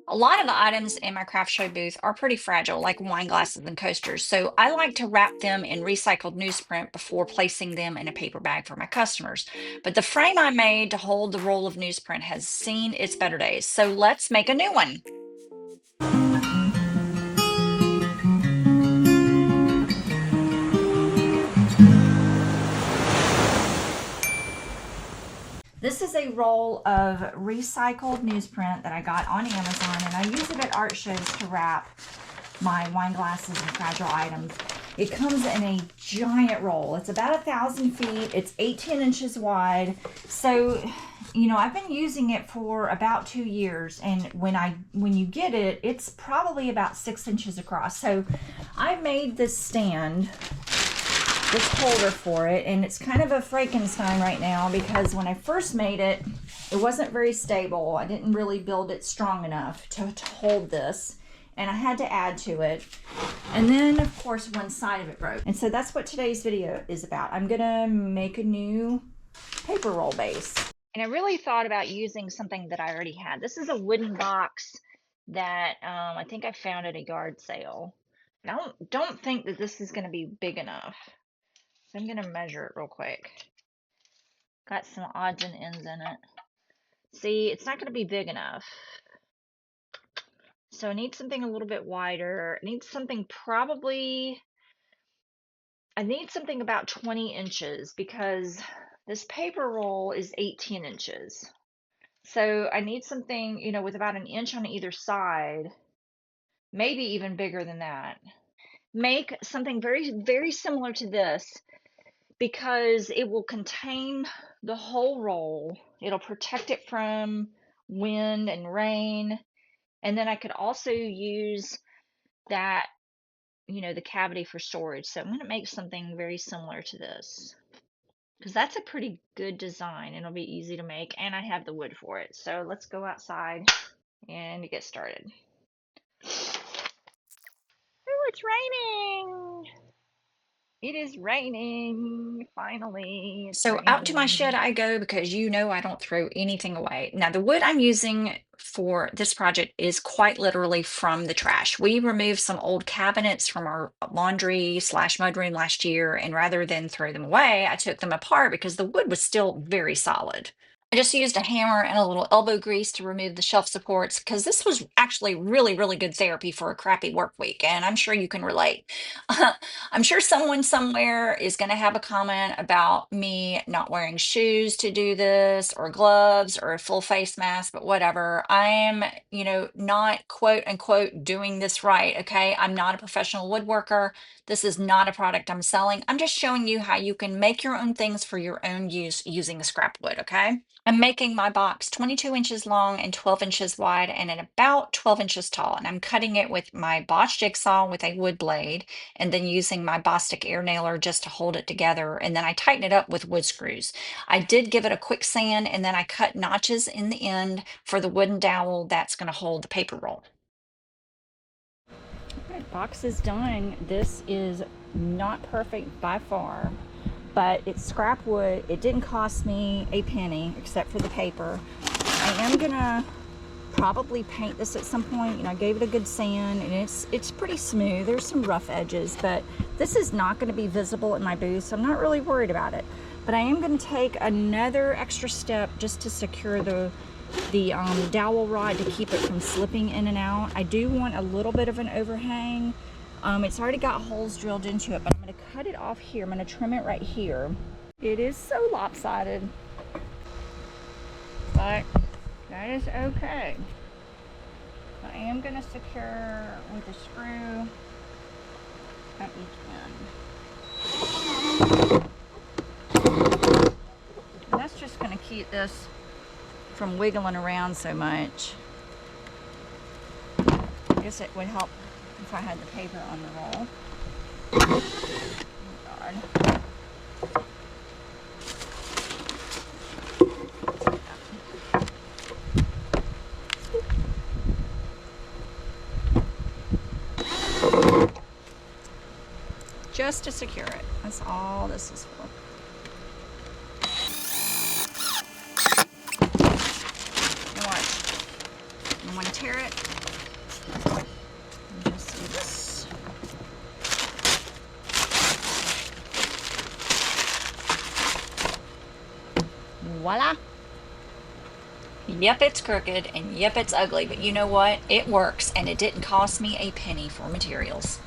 A lot of the items in my craft show booth are pretty fragile, like wine glasses and coasters, so I like to wrap them in recycled newsprint before placing them in a paper bag for my customers. But the frame I made to hold the roll of newsprint has seen its better days, so let's make a new one. This is a roll of recycled newsprint that I got on Amazon, and I use it at art shows to wrap my wine glasses and fragile items. It comes in a giant roll. It's about 1,000 feet. It's 18 inches wide. So, you know, I've been using it for about 2 years, and when you get it, it's probably about 6 inches across. So I made this stand, this holder for it, and it's kind of a Frankenstein right now because when I first made it, it wasn't very stable. I didn't really build it strong enough to hold this, and I had to add to it. And then, of course, one side of it broke. And so that's what today's video is about. I'm gonna make a new paper roll base. And I really thought about using something that I already had. This is a wooden box that I think I found at a yard sale. I don't think that this is gonna be big enough. So I'm going to measure it real quick. Got some odds and ends in it. See, it's not going to be big enough. So I need something a little bit wider. I need something about 20 inches because this paper roll is 18 inches. So I need something, you know, with about 1 inch on either side, maybe even bigger than that. Make something very, very similar to this, because it will contain the whole roll. It'll protect it from wind and rain. And then I could also use that, you know, the cavity for storage. So I'm going to make something very similar to this because that's a pretty good design. It'll be easy to make, and I have the wood for it. So let's go outside and get started. Oh, it's raining. It is raining, finally. So out to my shed I go because you know I don't throw anything away. Now, the wood I'm using for this project is quite literally from the trash. We removed some old cabinets from our laundry slash mudroom last year, and rather than throw them away, I took them apart because the wood was still very solid. I just used a hammer and a little elbow grease to remove the shelf supports because this was actually really, really good therapy for a crappy work week, and I'm sure you can relate. I'm sure someone somewhere is going to have a comment about me not wearing shoes to do this, or gloves, or a full face mask, but whatever. I'm, you know, not quote unquote doing this right. Okay. I'm not a professional woodworker. This is not a product I'm selling. I'm just showing you how you can make your own things for your own use using scrap wood. Okay. I'm making my box 22 inches long and 12 inches wide and at about 12 inches tall. And I'm cutting it with my Bosch jigsaw with a wood blade, and then using my Bostik air nailer just to hold it together. And then I tighten it up with wood screws. I did give it a quick sand, and then I cut notches in the end for the wooden dowel that's going to hold the paper roll. All right, box is done. This is not perfect by far, but it's scrap wood. It didn't cost me a penny except for the paper. I am gonna probably paint this at some point. You know, I gave it a good sand, and it's pretty smooth. There's some rough edges, but this is not going to be visible in my booth, so I'm not really worried about it. But I am going to take another extra step just to secure the dowel rod to keep it from slipping in and out. I do want a little bit of an overhang. It's already got holes drilled into it, but I'm going to cut it off here. I'm going to trim it right here. It is so lopsided, but that is okay. I am going to secure with a screw at each end. And that's just going to keep this from wiggling around so much. I guess it would help if I had the paper on the roll. Oh God. Just to secure it. That's all this is for. And watch. I want to tear it. that. It's voila. Yep, it's crooked, and yep, it's ugly, but you know what? It works, and it didn't cost me a penny for materials.